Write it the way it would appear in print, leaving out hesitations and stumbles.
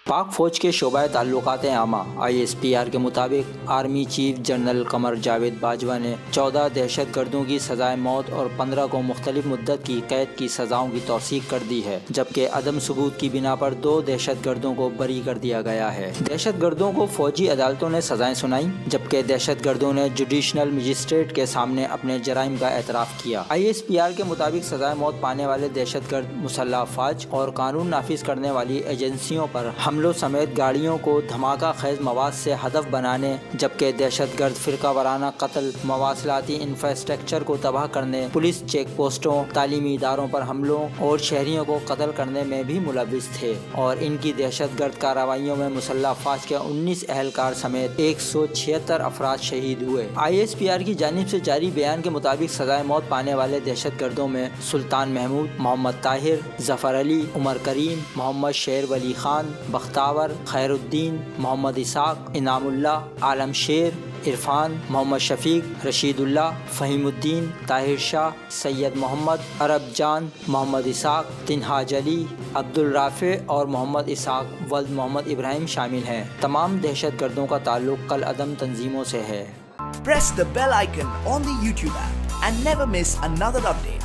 पाक फौज के शोबा ताल्लुकात आमा ISPR के मुताबिक army chief general Qamar Javed Bajwa ने 14 दहशत गर्दों की सजाए मौत और 15 को मुख्तलिफ मुद्दत की कैद की सजाओं की तौसीक कर दी है, जबकि अदम सबूत की बिना पर 2 दहशत गर्दों को बरी कर दिया गया है। दहशत गर्दों को फौजी अदालतों ने सजाएं सुनाई, जबकि दहशत गर्दों ने जुडिशनल मजिस्ट्रेट के सामने अपने जराइम का एतराफ़ किया। ISPR के मुताबिक सजाए मौत पाने वाले दहशत गर्द मुसल्लह अफवाज और कानून नाफिज करने वाली एजेंसियों पर हमलों समेत गाड़ियों को धमाका खेज मवाद से हदफ बनाने, जबकि दहशत गर्द फिरका वाराना कत्ल, मवासलाती इंफ्रास्ट्रक्चर को तबाह करने, पुलिस चेक पोस्टों, तालीमी इदारों पर हमलों और शहरियों को कत्ल करने में भी मुलविस थे और इनकी दहशत गर्द कार्रवाइयों में मुसल्लह अफवाज के 19 अहलकार समेत 176 अफराद शहीद हुए। ISPR की जानिब से जारी बयान के मुताबिक सजाए मौत पाने वाले दहशत गर्दों में सुल्तान महमूद, मोहम्मद ताहिर, जफर अली, उमर करीम, मोहम्मद शेर वली खान, बख्तावर, खैरुद्दीन, मोहम्मद इसाक, इनामुल्लाह, आलम शेर, इरफान, मोहम्मद शफीक, रशीदुल्लाह, फ़हीमुद्दीन, ताहिर शाह, सैयद मोहम्मद, अरब जान, मोहम्मद इसाक, तिनहाज अली, अब्दुल राफ़े और मोहम्मद इसाक वल्द मोहम्मद इब्राहिम शामिल हैं। तमाम दहशत गर्दों का ताल्लुक़ कल अदम तंजीमों से है। Press the bell icon on the YouTube app and never miss another update.